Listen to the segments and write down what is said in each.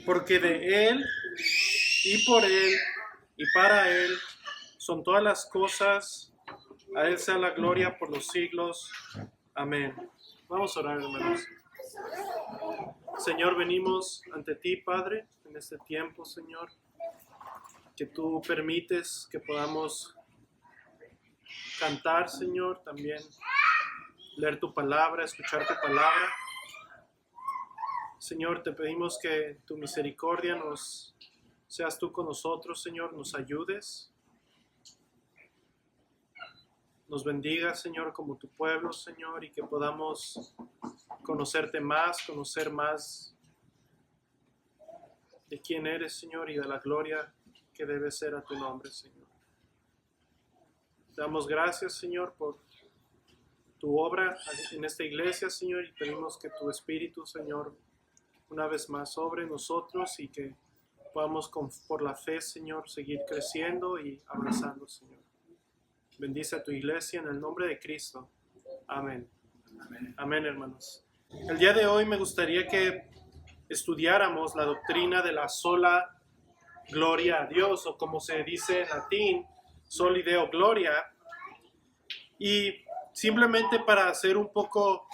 porque de Él, y por Él, y para Él, son todas las cosas. A Él sea la gloria por los siglos. Amén. Vamos a orar, hermanos. Señor, venimos ante ti, Padre, en este tiempo, Señor, que tú permites que podamos cantar, Señor, también leer tu palabra, escuchar tu palabra. Señor, te pedimos que tu misericordia seas tú con nosotros, Señor, nos ayudes, nos bendiga, Señor, como tu pueblo, Señor, y que podamos conocer más de quién eres, Señor, y de la gloria que debe ser a tu nombre, Señor. Te damos gracias, Señor, por tu obra en esta iglesia, Señor, y pedimos que tu Espíritu, Señor, una vez más sobre nosotros y que podamos por la fe, Señor, seguir creciendo y abrazando, Señor. Bendice a tu iglesia en el nombre de Cristo. Amén. Amén. Amén, hermanos. El día de hoy me gustaría que estudiáramos la doctrina de la sola gloria a Dios, o como se dice en latín, soli Deo gloria. Y simplemente para hacer un poco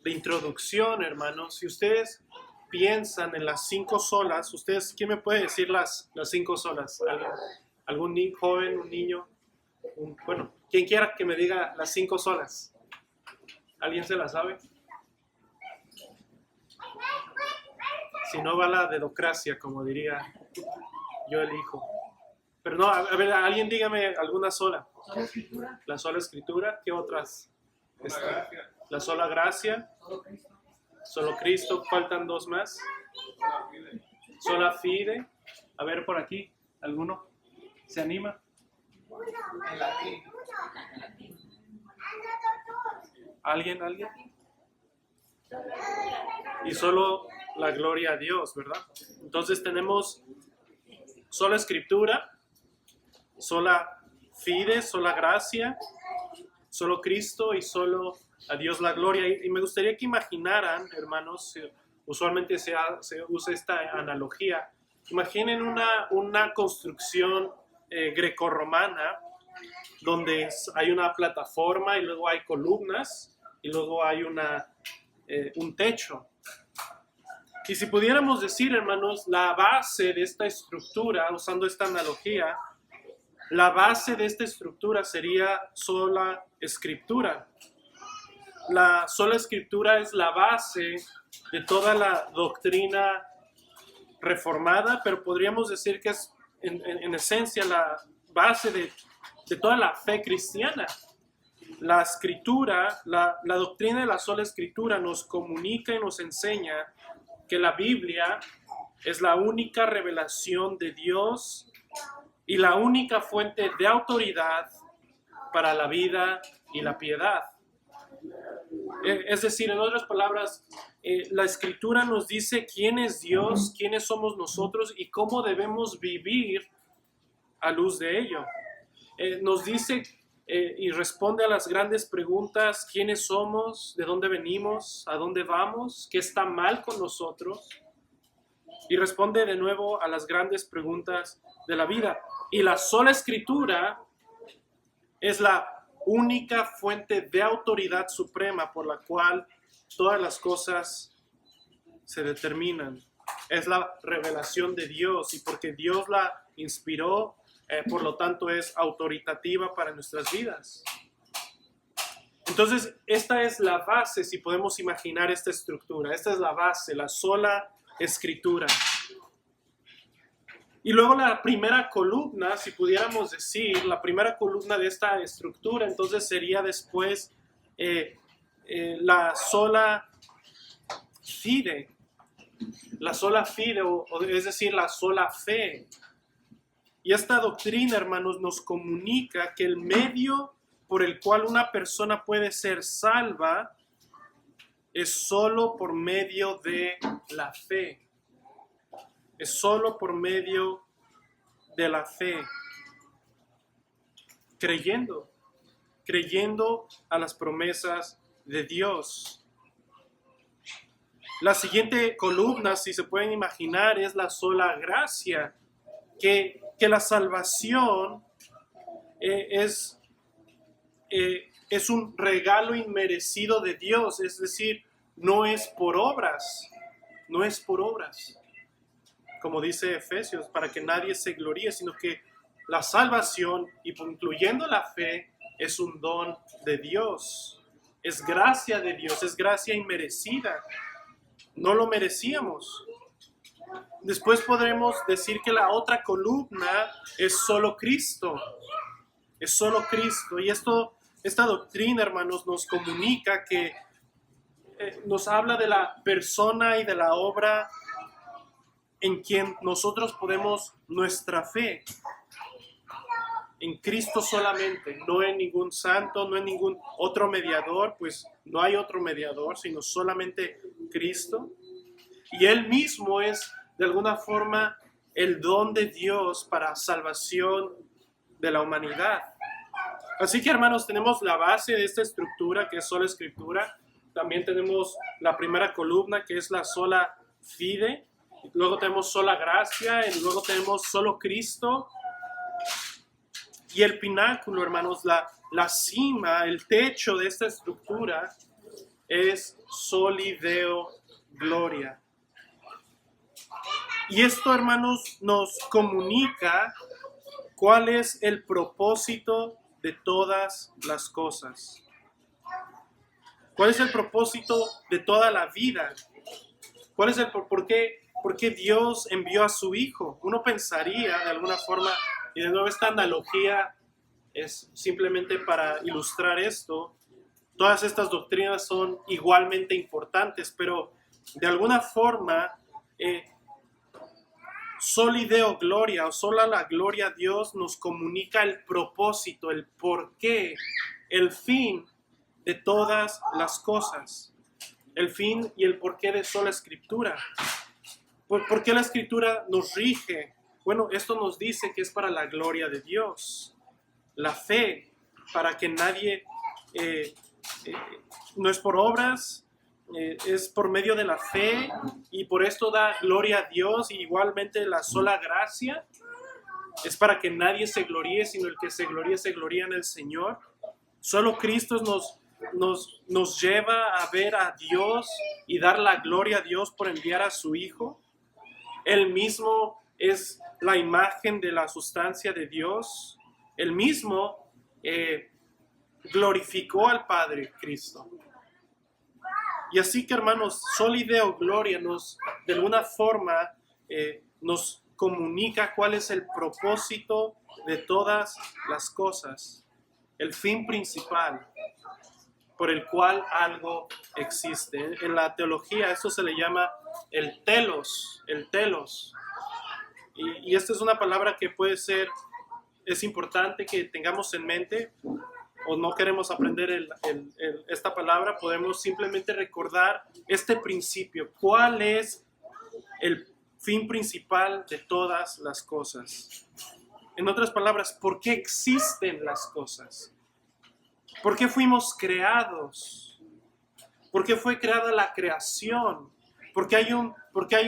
de introducción, hermanos, si ustedes piensan en las 5 solas, ¿quién me puede decir las 5 solas? ¿Algún joven, un niño? Bueno, quien quiera que me diga las 5 solas. ¿Alguien se la sabe? Si no, va la dedocracia, como diría yo elijo. Pero no, a ver, alguien dígame alguna sola. ¿Sola escritura? La sola escritura, ¿qué otras? La sola gracia. Solo Cristo. Solo Cristo, faltan 2 más. Sola fide. A ver, por aquí, ¿alguno se anima? En latín. ¿Alguien? Y solo la gloria a Dios, ¿verdad? Entonces tenemos sola escritura, sola fide, sola gracia, solo Cristo y solo a Dios la gloria. Y me gustaría que imaginaran, hermanos, usualmente se usa esta analogía, imaginen una construcción grecorromana donde hay una plataforma y luego hay columnas y luego hay un techo. Y si pudiéramos decir, hermanos, la base de esta estructura, usando esta analogía, la base de esta estructura sería sola escritura. La sola escritura es la base de toda la doctrina reformada, pero podríamos decir que es en esencia la base de toda la fe cristiana. La escritura, la doctrina de la sola escritura nos comunica y nos enseña que la Biblia es la única revelación de Dios y la única fuente de autoridad para la vida y la piedad. Es decir, en otras palabras, la Escritura nos dice quién es Dios, quiénes somos nosotros y cómo debemos vivir a luz de ello. Nos dice y responde a las grandes preguntas: quiénes somos, de dónde venimos, a dónde vamos, qué está mal con nosotros, y responde de nuevo a las grandes preguntas de la vida. Y la sola escritura es la única fuente de autoridad suprema por la cual todas las cosas se determinan. Es la revelación de Dios, y porque Dios la inspiró, por lo tanto es autoritativa para nuestras vidas. Entonces, esta es la base, si podemos imaginar esta estructura. Esta es la base, la sola escritura. Y luego la primera columna, si pudiéramos decir, la primera columna de esta estructura, entonces sería después la sola fide. La sola fide, es decir, la sola fe. Y esta doctrina, hermanos, nos comunica que el medio por el cual una persona puede ser salva es solo por medio de la fe. Es solo por medio de la fe. Creyendo a las promesas de Dios. La siguiente columna, si se pueden imaginar, es la sola gracia, que la salvación es un regalo inmerecido de Dios, es decir, no es por obras, no es por obras, como dice Efesios, para que nadie se gloríe, sino que la salvación, incluyendo la fe, es un don de Dios, es gracia de Dios, es gracia inmerecida, no lo merecíamos. Después podremos decir que la otra columna es solo Cristo, es solo Cristo, y esta doctrina, hermanos, nos comunica que nos habla de la persona y de la obra en quien nosotros ponemos nuestra fe. En Cristo solamente, no en ningún santo, no en ningún otro mediador, pues no hay otro mediador, sino solamente Cristo. Y Él mismo es, de alguna forma, el don de Dios para salvación de la humanidad. Así que, hermanos, tenemos la base de esta estructura, que es sola Escritura. También tenemos la primera columna, que es la sola fide. Luego tenemos sola gracia, y luego tenemos solo Cristo. Y el pináculo, hermanos, la cima, el techo de esta estructura es soli Deo gloria. Y esto, hermanos, nos comunica cuál es el propósito de todas las cosas. ¿Cuál es el propósito de toda la vida? ¿Cuál es por qué Dios envió a su Hijo? Uno pensaría, de alguna forma, y de nuevo esta analogía es simplemente para ilustrar esto, todas estas doctrinas son igualmente importantes, pero de alguna forma, soli Deo gloria, o sola la gloria a Dios, nos comunica el propósito, el porqué, el fin de todas las cosas, el fin y el porqué de sola Escritura. ¿Por qué la Escritura nos rige? Bueno, esto nos dice que es para la gloria de Dios. La fe, para que nadie, no es por obras, es por medio de la fe, y por esto da gloria a Dios. Y igualmente la sola gracia es para que nadie se gloríe, sino el que se gloría en el Señor. Solo Cristo nos lleva a ver a Dios y dar la gloria a Dios por enviar a su Hijo. Él mismo es la imagen de la sustancia de Dios. Él mismo glorificó al Padre Cristo. Y así que, hermanos, soli Deo gloria de alguna forma nos comunica cuál es el propósito de todas las cosas, el fin principal por el cual algo existe. En la teología esto se le llama el telos, y esta es una palabra que es importante que tengamos en mente, o no queremos aprender esta palabra, podemos simplemente recordar este principio. ¿Cuál es el fin principal de todas las cosas? En otras palabras, ¿por qué existen las cosas? ¿Por qué fuimos creados? ¿Por qué fue creada la creación? ¿Por qué hay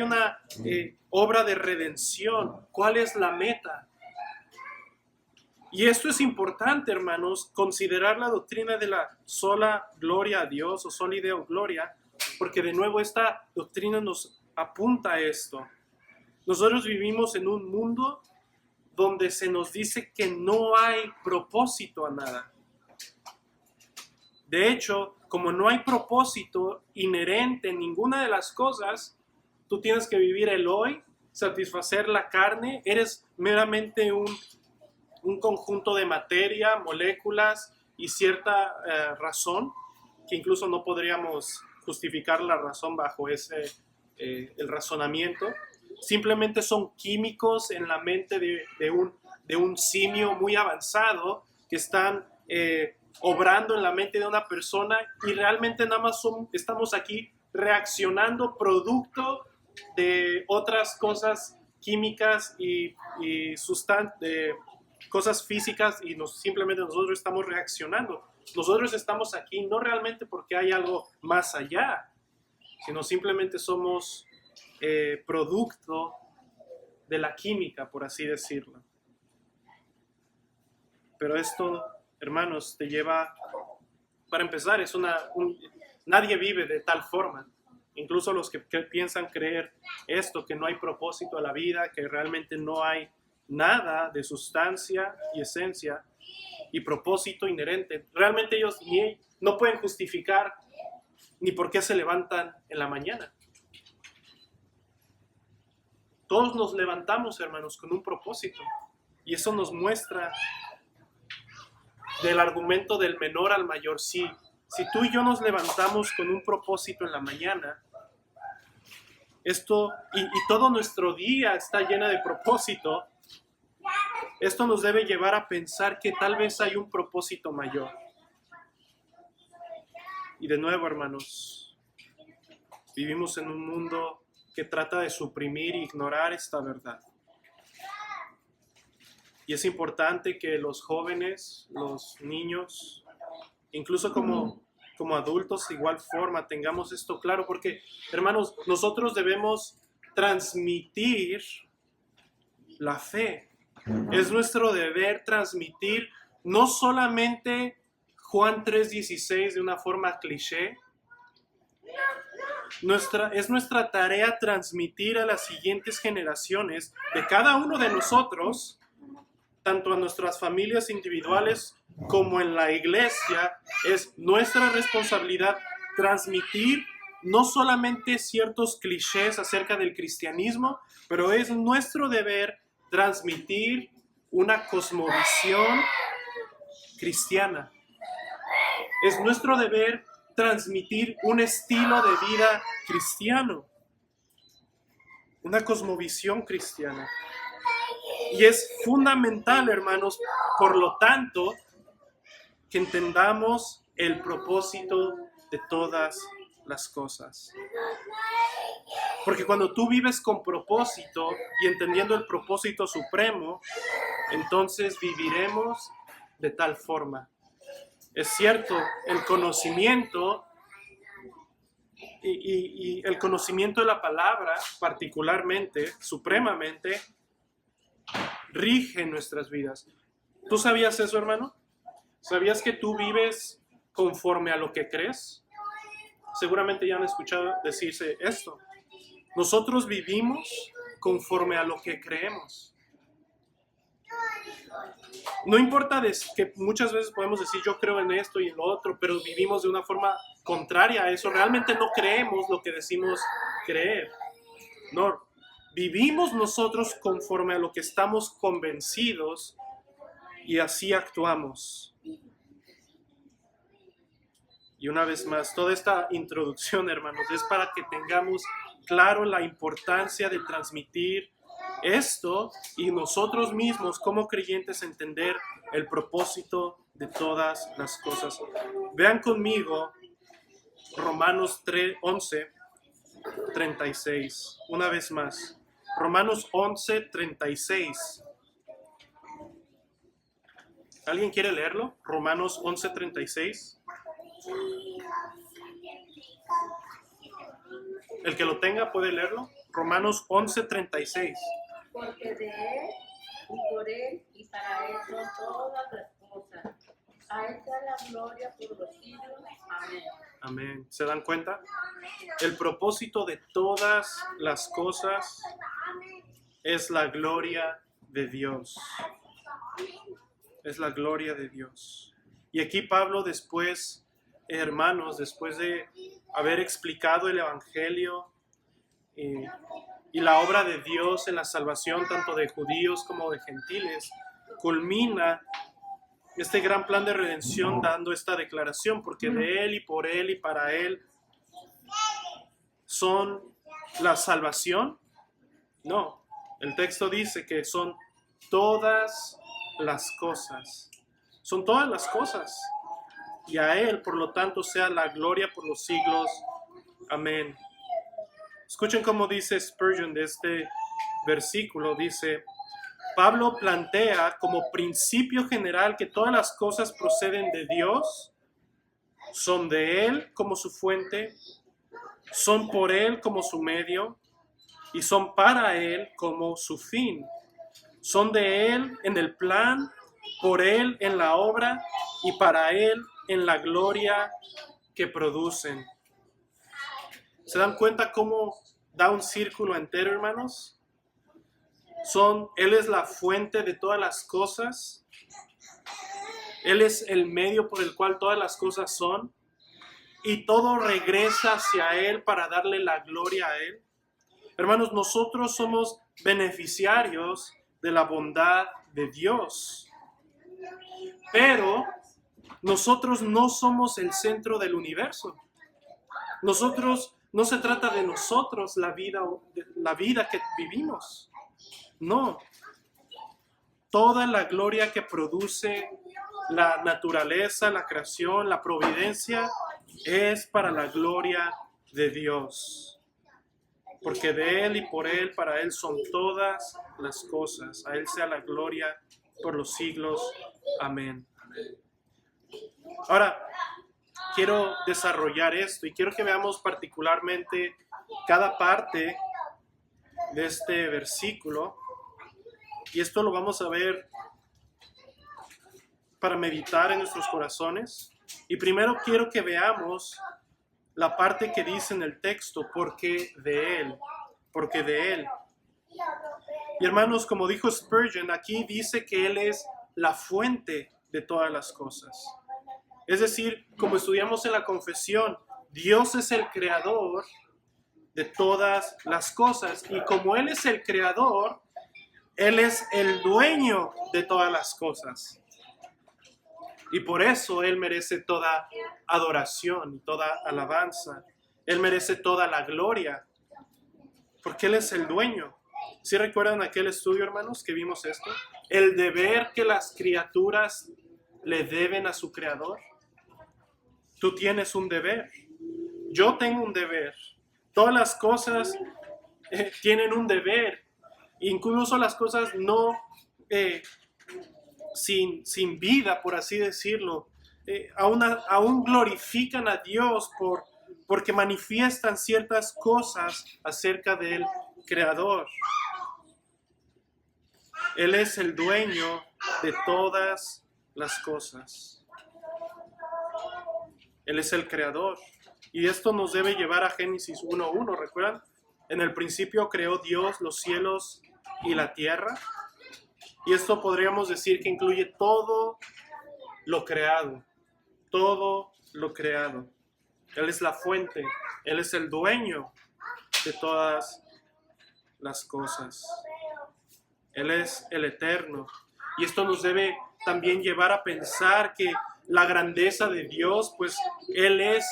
una obra de redención? ¿Cuál es la meta? Y esto es importante, hermanos, considerar la doctrina de la sola gloria a Dios, o soli Deo gloria, porque de nuevo esta doctrina nos apunta a esto. Nosotros vivimos en un mundo donde se nos dice que no hay propósito a nada. De hecho, como no hay propósito inherente en ninguna de las cosas, tú tienes que vivir el hoy, satisfacer la carne, eres meramente un conjunto de materia, moléculas y cierta razón, que incluso no podríamos justificar la razón bajo el razonamiento. Simplemente son químicos en la mente de un simio muy avanzado que están obrando en la mente de una persona, y realmente nada más estamos aquí reaccionando producto de otras cosas químicas y cosas físicas, y simplemente nosotros estamos reaccionando. Nosotros estamos aquí no realmente porque hay algo más allá, sino simplemente somos producto de la química, por así decirlo. Pero esto, hermanos, te lleva, para empezar, nadie vive de tal forma. Incluso los que piensan creer esto, que no hay propósito a la vida, que realmente no hay nada de sustancia y esencia y propósito inherente. Realmente ellos no pueden justificar ni por qué se levantan en la mañana. Todos nos levantamos, hermanos, con un propósito. Y eso nos muestra del argumento del menor al mayor. Si tú y yo nos levantamos con un propósito en la mañana, esto y todo nuestro día está lleno de propósito, esto nos debe llevar a pensar que tal vez hay un propósito mayor. Y de nuevo, hermanos, vivimos en un mundo que trata de suprimir e ignorar esta verdad. Y es importante que los jóvenes, los niños, incluso como adultos, de igual forma, tengamos esto claro, porque, hermanos, nosotros debemos transmitir la fe. Es nuestro deber transmitir no solamente Juan 3:16 de una forma cliché. Es nuestra tarea transmitir a las siguientes generaciones de cada uno de nosotros, tanto a nuestras familias individuales como en la iglesia. Es nuestra responsabilidad transmitir no solamente ciertos clichés acerca del cristianismo, pero es nuestro deber transmitir una cosmovisión cristiana. Es nuestro deber transmitir un estilo de vida cristiano, una cosmovisión cristiana. Y es fundamental, hermanos, por lo tanto, que entendamos el propósito de todas las cosas. Porque cuando tú vives con propósito y entendiendo el propósito supremo, entonces viviremos de tal forma. Es cierto, el conocimiento y el conocimiento de la palabra, particularmente, supremamente, rige nuestras vidas. ¿Tú sabías eso, hermano? ¿Sabías que tú vives conforme a lo que crees? Seguramente ya han escuchado decirse esto. Nosotros vivimos conforme a lo que creemos. No importa que muchas veces podemos decir yo creo en esto y en lo otro, pero vivimos de una forma contraria a eso. Realmente no creemos lo que decimos creer. No, vivimos nosotros conforme a lo que estamos convencidos y así actuamos. Y una vez más, toda esta introducción, hermanos, es para que tengamos claro la importancia de transmitir esto y nosotros mismos como creyentes entender el propósito de todas las cosas. Vean conmigo Romanos 11:36. Una vez más. Romanos 11:36. ¿Alguien quiere leerlo? Romanos 11:36. El que lo tenga puede leerlo. Romanos 11:36. Porque de Él, y por Él, y para Él son todas las cosas. A Él sea la gloria por los siglos. Amén. Amén. ¿Se dan cuenta? El propósito de todas las cosas es la gloria de Dios. Es la gloria de Dios. Y aquí Pablo después, hermanos, después de haber explicado el Evangelio y la obra de Dios en la salvación tanto de judíos como de gentiles, culmina este gran plan de redención dando esta declaración, porque de Él y por Él y para Él son la salvación. No, el texto dice que son todas las cosas. Son todas las cosas. Y a Él, por lo tanto, sea la gloria por los siglos. Amén. Escuchen cómo dice Spurgeon de este versículo. Dice, Pablo plantea como principio general que todas las cosas proceden de Dios, son de Él como su fuente son por Él como su medio y son para Él como su fin. Son de Él en el plan, por Él en la obra y para Él en la gloria que producen. ¿Se dan cuenta cómo da un círculo entero, hermanos? Él es la fuente de todas las cosas. Él es el medio por el cual todas las cosas son. Y todo regresa hacia Él para darle la gloria a Él. Hermanos, nosotros somos beneficiarios de la bondad de Dios. Pero nosotros no somos el centro del universo. No se trata de nosotros la vida que vivimos. No. Toda la gloria que produce la naturaleza, la creación, la providencia, es para la gloria de Dios. Porque de Él y por Él, para Él son todas las cosas. A Él sea la gloria por los siglos. Amén. Ahora, quiero desarrollar esto y quiero que veamos particularmente cada parte de este versículo. Y esto lo vamos a ver para meditar en nuestros corazones. Y primero quiero que veamos la parte que dice en el texto, porque de Él. Y hermanos, como dijo Spurgeon, aquí dice que Él es la fuente de todas las cosas. Es decir, como estudiamos en la confesión, Dios es el creador de todas las cosas. Y como Él es el creador, Él es el dueño de todas las cosas. Y por eso Él merece toda adoración, toda alabanza. Él merece toda la gloria, porque Él es el dueño. ¿Sí recuerdan aquel estudio, hermanos, que vimos esto? El deber que las criaturas le deben a su Creador. Tú tienes un deber. Yo tengo un deber. Todas las cosas tienen un deber. Incluso las cosas no sin vida, por así decirlo, aún glorifican a Dios porque manifiestan ciertas cosas acerca del Creador. Él es el dueño de todas las cosas. Él es el Creador. Y esto nos debe llevar a Génesis 1:1, ¿recuerdan? En el principio creó Dios los cielos y la tierra. Y esto podríamos decir que incluye todo lo creado. Todo lo creado. Él es la fuente. Él es el dueño de todas las cosas. Él es el eterno. Y esto nos debe también llevar a pensar que la grandeza de Dios, pues Él es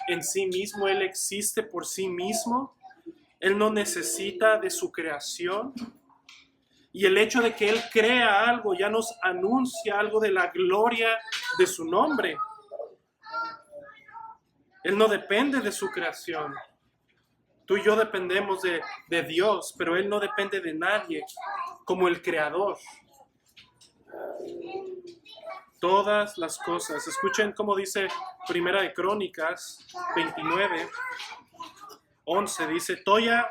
en sí mismo, Él existe por sí mismo. Él no necesita de su creación. Y el hecho de que Él crea algo ya nos anuncia algo de la gloria de su nombre. Él no depende de su creación. Tú y yo dependemos de Dios, pero Él no depende de nadie como el Creador. Todas las cosas. Escuchen cómo dice Primera de Crónicas 29:11. Dice, Tuya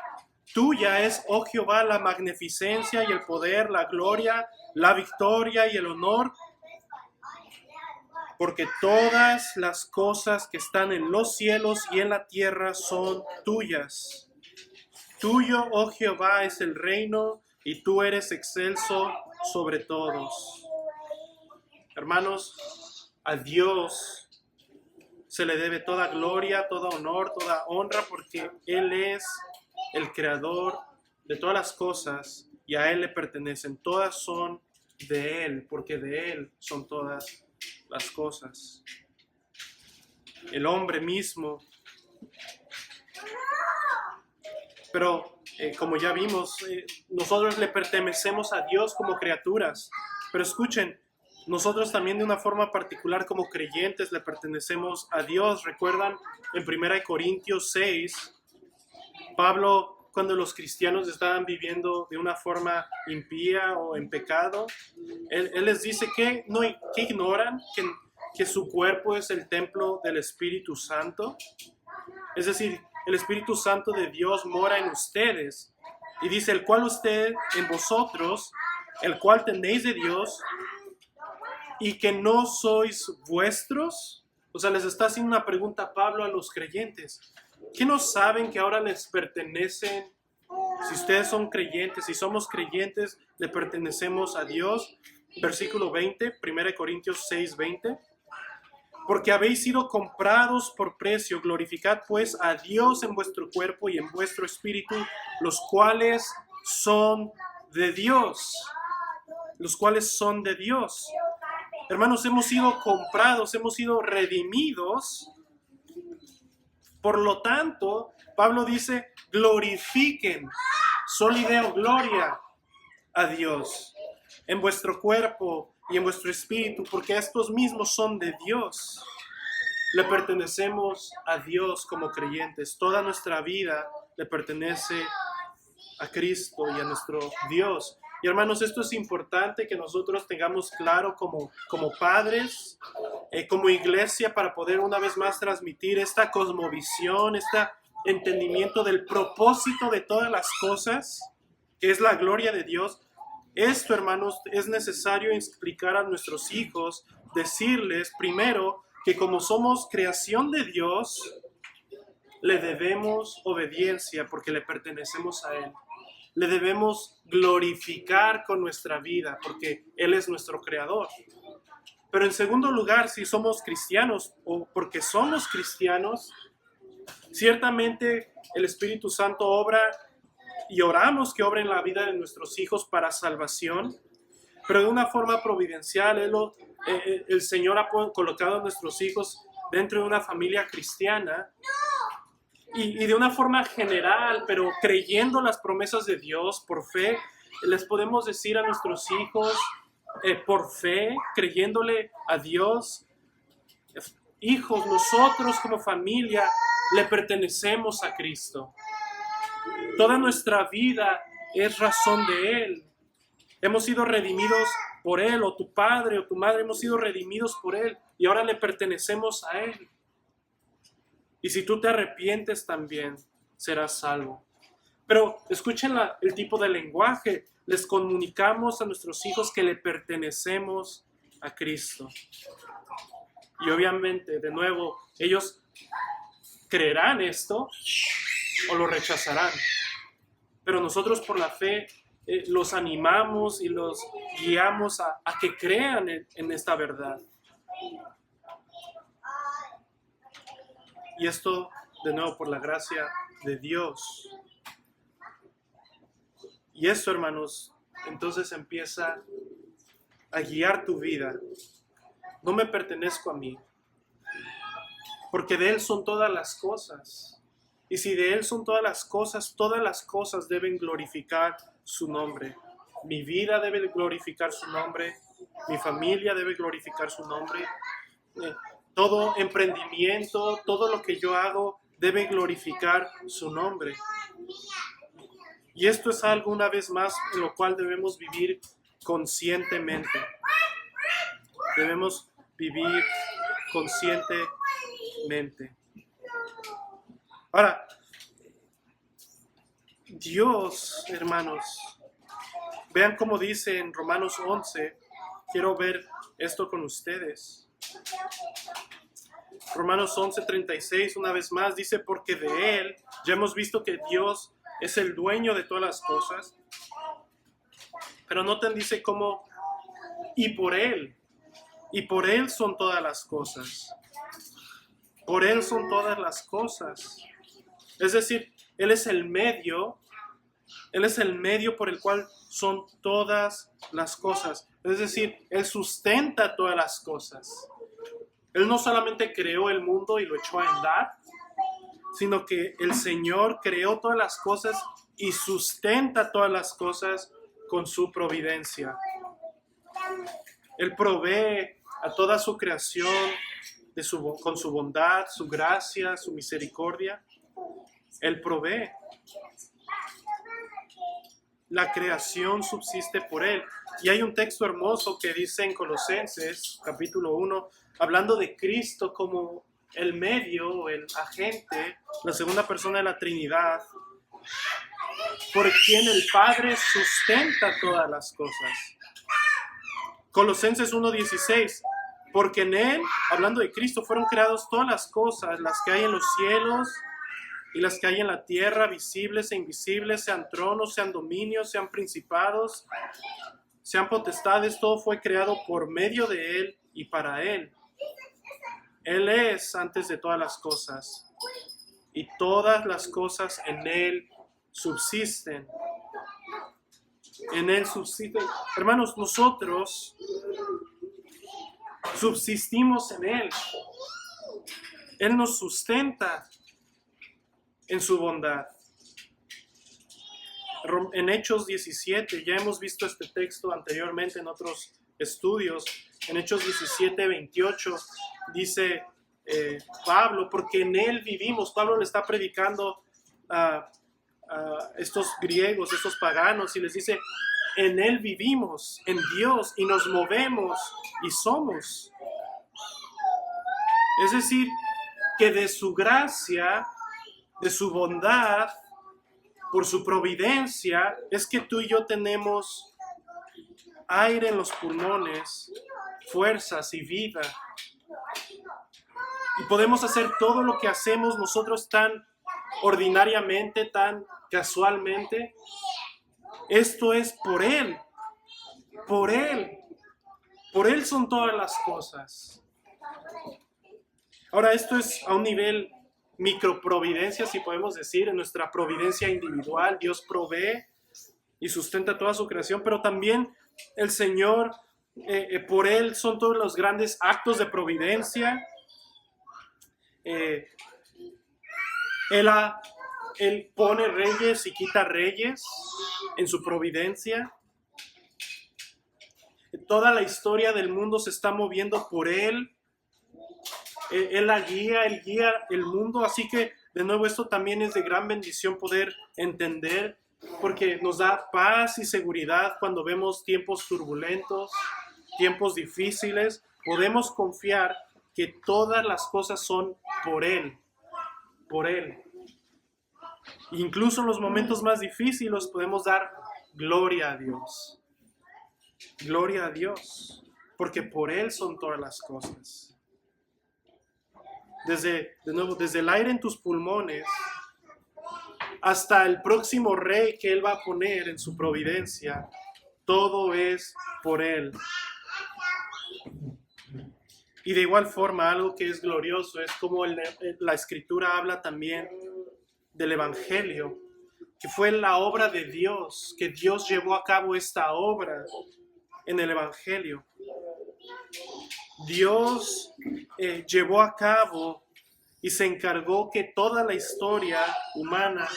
es, oh Jehová, la magnificencia y el poder, la gloria, la victoria y el honor, porque todas las cosas que están en los cielos y en la tierra son tuyas. Tuyo, oh Jehová, es el reino y tú eres excelso sobre todos. Hermanos, a Dios se le debe toda gloria, todo honor, toda honra, porque Él es el creador de todas las cosas y a Él le pertenecen. Todas son de Él, porque de Él son todas las cosas. El hombre mismo. Pero como ya vimos, nosotros le pertenecemos a Dios como criaturas. Pero escuchen, nosotros también de una forma particular como creyentes le pertenecemos a Dios. ¿Recuerdan en 1 Corintios 6? Pablo, cuando los cristianos estaban viviendo de una forma impía o en pecado, él les dice que ignoran que su cuerpo es el templo del Espíritu Santo. Es decir, el Espíritu Santo de Dios mora en ustedes. Y dice, el cual usted en vosotros, el cual tenéis de Dios, y que no sois vuestros. O sea, les está haciendo una pregunta a Pablo a los creyentes. ¿Qué no saben que ahora les pertenecen? Si ustedes son creyentes, si somos creyentes, le pertenecemos a Dios. Versículo 20, 1 Corintios 6, 20. Porque habéis sido comprados por precio, glorificad pues a Dios en vuestro cuerpo y en vuestro espíritu, los cuales son de Dios. Los cuales son de Dios. Hermanos, hemos sido comprados, hemos sido redimidos. Por lo tanto, Pablo dice, glorifiquen, solideo, gloria a Dios en vuestro cuerpo y en vuestro espíritu, porque estos mismos son de Dios. Le pertenecemos a Dios como creyentes. Toda nuestra vida le pertenece a Cristo y a nuestro Dios. Y hermanos, esto es importante que nosotros tengamos claro como padres, como iglesia, para poder una vez más transmitir esta cosmovisión, este entendimiento del propósito de todas las cosas, que es la gloria de Dios. Esto, hermanos, es necesario explicar a nuestros hijos, decirles primero que como somos creación de Dios, le debemos obediencia porque le pertenecemos a Él. Le debemos glorificar con nuestra vida porque Él es nuestro creador. Pero en segundo lugar, si somos cristianos o porque somos cristianos, ciertamente el Espíritu Santo obra y oramos que obre en la vida de nuestros hijos para salvación, pero de una forma providencial. El Señor ha colocado a nuestros hijos dentro de una familia cristiana y de una forma general, pero creyendo las promesas de Dios por fe, les podemos decir a nuestros hijos por fe, creyéndole a Dios, hijos, nosotros como familia le pertenecemos a Cristo. Toda nuestra vida es razón de Él. Hemos sido redimidos por Él, o tu padre o tu madre, hemos sido redimidos por Él y ahora le pertenecemos a Él. Y si tú te arrepientes también, serás salvo. Pero escuchen el tipo de lenguaje. Les comunicamos a nuestros hijos que le pertenecemos a Cristo. Y obviamente, de nuevo, ellos creerán esto o lo rechazarán. Pero nosotros por la fe los animamos y los guiamos a que crean en esta verdad. Y esto, de nuevo, por la gracia de Dios. Y esto, hermanos, entonces empieza a guiar tu vida. No me pertenezco a mí, porque de Él son todas las cosas. Y si de Él son todas las cosas deben glorificar su nombre. Mi vida debe glorificar su nombre, mi familia debe glorificar su nombre. Todo emprendimiento, todo lo que yo hago debe glorificar su nombre. Y esto es algo, una vez más, en lo cual debemos vivir conscientemente. Debemos vivir conscientemente. Ahora, Dios, hermanos, vean cómo dice en Romanos 11, quiero ver esto con ustedes. Romanos 11:36, una vez más, dice, porque de Él, ya hemos visto que Dios es el dueño de todas las cosas, pero noten, dice cómo, y por Él son todas las cosas. Por Él son todas las cosas. Es decir, Él es el medio por el cual son todas las cosas. Es decir, Él sustenta todas las cosas. Él no solamente creó el mundo y lo echó a andar, sino que el Señor creó todas las cosas y sustenta todas las cosas con su providencia. Él provee a toda su creación con su bondad, su gracia, su misericordia. Él provee. La creación subsiste por Él. Y hay un texto hermoso que dice en Colosenses, capítulo 1, hablando de Cristo como el medio o el agente, la segunda persona de la Trinidad, por quien el Padre sustenta todas las cosas. Colosenses 1:16, porque en Él, hablando de Cristo, fueron creadas todas las cosas, las que hay en los cielos y las que hay en la tierra, visibles e invisibles, sean tronos, sean dominios, sean principados, sean potestades, todo fue creado por medio de Él y para Él. Él es antes de todas las cosas, y todas las cosas en Él subsisten. En Él subsisten. Hermanos, nosotros subsistimos en Él. Él nos sustenta en su bondad. En Hechos 17, ya hemos visto este texto anteriormente en otros estudios. En Hechos 17:28 dice Pablo, porque en Él vivimos. Pablo le está predicando a estos griegos, estos paganos, y les dice, en Él vivimos, en Dios, y nos movemos y somos. Es decir, que de su gracia, de su bondad, por su providencia, es que tú y yo tenemos aire en los pulmones, fuerzas y vida. Y podemos hacer todo lo que hacemos nosotros tan ordinariamente, tan casualmente. Esto es por Él. Por Él. Por Él son todas las cosas. Ahora, esto es a un nivel microprovidencia, si podemos decir, en nuestra providencia individual. Dios provee y sustenta toda su creación, pero también el Señor, por Él son todos los grandes actos de providencia. Él pone reyes y quita reyes en su providencia. Toda la historia del mundo se está moviendo por Él. Él la guía, Él guía el mundo. Así que, de nuevo, esto también es de gran bendición poder entender, porque nos da paz y seguridad cuando vemos tiempos turbulentos, tiempos difíciles. Podemos confiar que todas las cosas son por Él, por Él. Incluso en los momentos más difíciles podemos dar gloria a Dios. Gloria a Dios, porque por Él son todas las cosas. De nuevo, desde el aire en tus pulmones hasta el próximo rey que Él va a poner en su providencia, todo es por Él. Y de igual forma, algo que es glorioso es como la Escritura habla también del Evangelio, que fue la obra de Dios, que Dios llevó a cabo esta obra en el Evangelio. Dios llevó a cabo y se encargó que toda la historia humana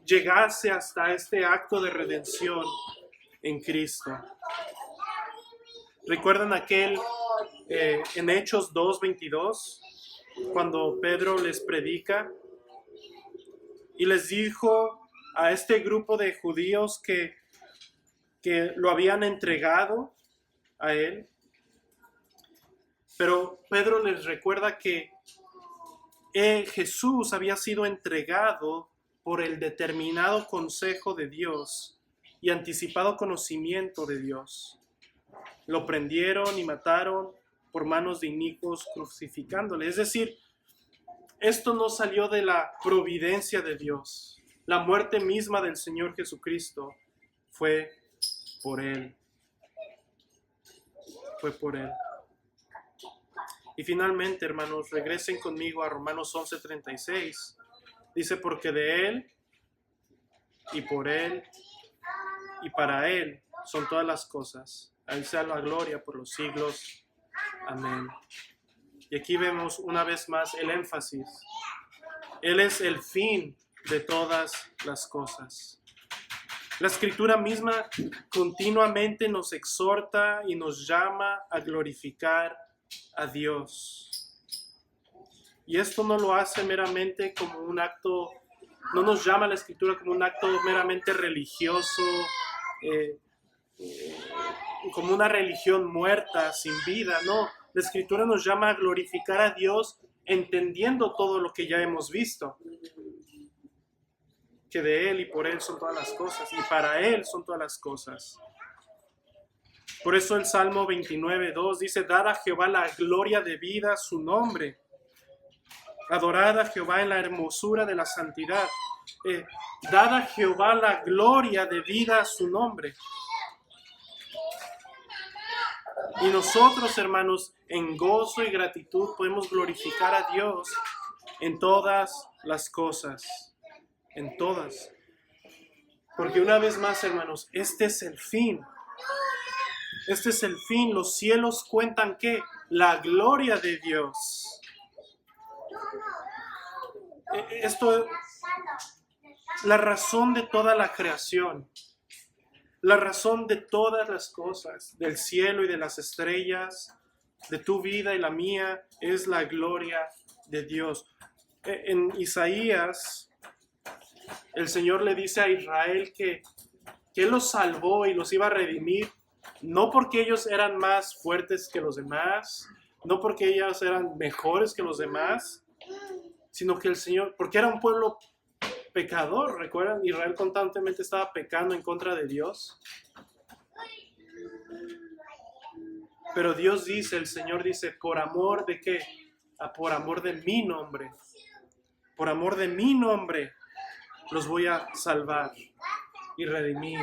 llegase hasta este acto de redención en Cristo. ¿Recuerdan aquel en Hechos 2:22, cuando Pedro les predica y les dijo a este grupo de judíos que lo habían entregado a él? Pero Pedro les recuerda que Jesús había sido entregado por el determinado consejo de Dios y anticipado conocimiento de Dios. Lo prendieron y mataron por manos de inicuos, crucificándole. Es decir, esto no salió de la providencia de Dios. La muerte misma del Señor Jesucristo fue por Él. Fue por Él. Y finalmente, hermanos, regresen conmigo a Romanos 11:36. Dice, porque de Él, y por Él, y para Él son todas las cosas. A Él sea la gloria por los siglos. Amén. Y aquí vemos una vez más el énfasis. Él es el fin de todas las cosas. La Escritura misma continuamente nos exhorta y nos llama a glorificar a Dios. Y esto no lo hace meramente como un acto, no nos llama la Escritura como un acto meramente religioso, como una religión muerta, sin vida. No, la Escritura nos llama a glorificar a Dios entendiendo todo lo que ya hemos visto, que de Él y por Él son todas las cosas, y para Él son todas las cosas. Por eso el Salmo 29:2 dice: dad a Jehová la gloria debida a su nombre. Adorad a Jehová en la hermosura de la santidad. Dad a Jehová la gloria debida a su nombre. Y nosotros, hermanos, en gozo y gratitud podemos glorificar a Dios en todas las cosas. En todas. Porque una vez más, hermanos, este es el fin. Este es el fin. Los cielos cuentan ¿qué? La gloria de Dios. Esto es la razón de toda la creación. La razón de todas las cosas, del cielo y de las estrellas, de tu vida y la mía, es la gloria de Dios. En Isaías, el Señor le dice a Israel que Él los salvó y los iba a redimir, no porque ellos eran más fuertes que los demás, no porque ellos eran mejores que los demás, sino que el Señor, porque era un pueblo pecador, ¿recuerdan? Israel constantemente estaba pecando en contra de Dios. Pero Dios dice, el Señor dice, ¿por amor de qué? Por amor de mi nombre. Por amor de mi nombre los voy a salvar y redimir.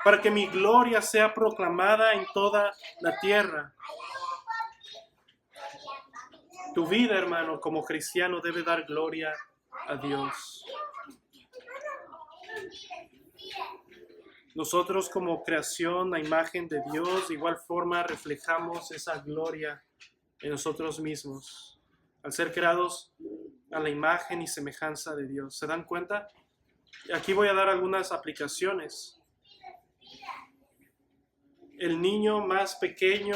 Para que mi gloria sea proclamada en toda la tierra. Tu vida, hermano, como cristiano debe dar gloria a Dios. Nosotros como creación a imagen de Dios, de igual forma reflejamos esa gloria en nosotros mismos, al ser creados a la imagen y semejanza de Dios. ¿Se dan cuenta? Aquí voy a dar algunas aplicaciones. El niño más pequeño,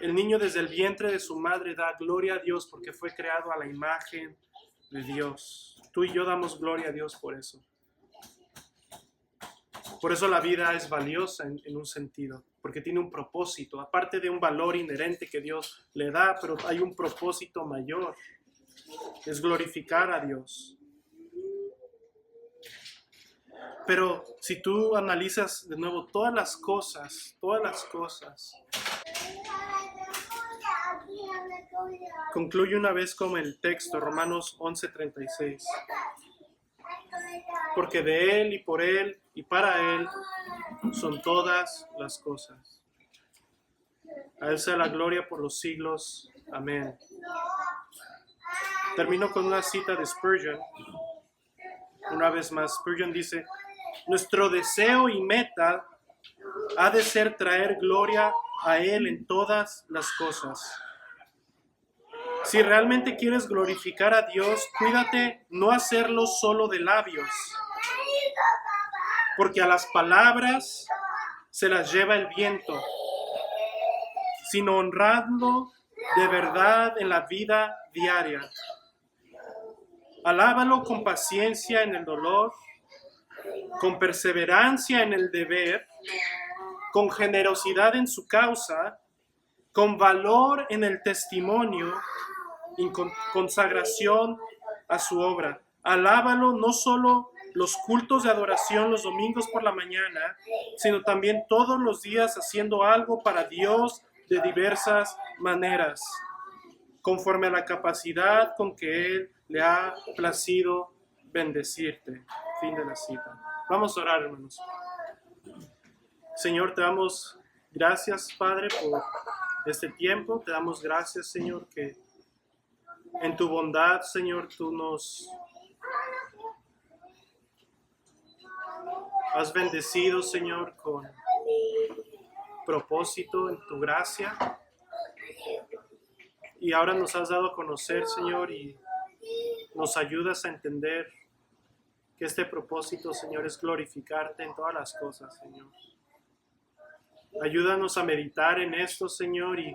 el niño desde el vientre de su madre da gloria a Dios porque fue creado a la imagen de Dios. Tú y yo damos gloria a Dios por eso. Por eso la vida es valiosa en un sentido, porque tiene un propósito, aparte de un valor inherente que Dios le da, pero hay un propósito mayor, es glorificar a Dios. Pero si tú analizas de nuevo todas las cosas, concluye una vez con el texto, Romanos 11:36. Porque de Él y por Él y para Él son todas las cosas. A Él sea la gloria por los siglos. Amén. Termino con una cita de Spurgeon. Una vez más, Spurgeon dice: nuestro deseo y meta ha de ser traer gloria a Él en todas las cosas. Si realmente quieres glorificar a Dios, cuídate no hacerlo solo de labios, porque a las palabras se las lleva el viento, sino honrando de verdad en la vida diaria. Alábalo con paciencia en el dolor, con perseverancia en el deber, con generosidad en su causa, con valor en el testimonio y con consagración a su obra. Alábalo no solo los cultos de adoración los domingos por la mañana, sino también todos los días haciendo algo para Dios de diversas maneras, conforme a la capacidad con que Él le ha placido bendecirte. Fin de la cita. Vamos a orar, hermanos. Señor, te damos gracias, Padre, por este tiempo. Te damos gracias, Señor, que en tu bondad, Señor, tú nos has bendecido, Señor, con propósito en tu gracia. Y ahora nos has dado a conocer, Señor, y nos ayudas a entender que este propósito, Señor, es glorificarte en todas las cosas, Señor. Ayúdanos a meditar en esto, Señor, y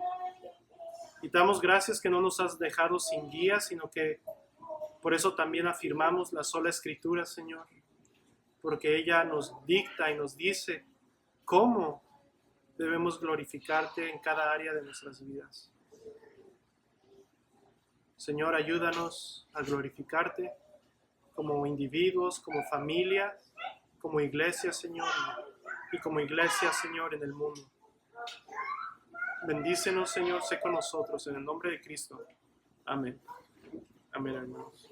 te damos gracias que no nos has dejado sin guía, sino que por eso también afirmamos la sola Escritura, Señor, porque ella nos dicta y nos dice cómo debemos glorificarte en cada área de nuestras vidas. Señor, ayúdanos a glorificarte como individuos, como familia, como iglesia, Señor, y como iglesia, Señor, en el mundo. Bendícenos, Señor, sé con nosotros, en el nombre de Cristo. Amén. Amén, hermanos.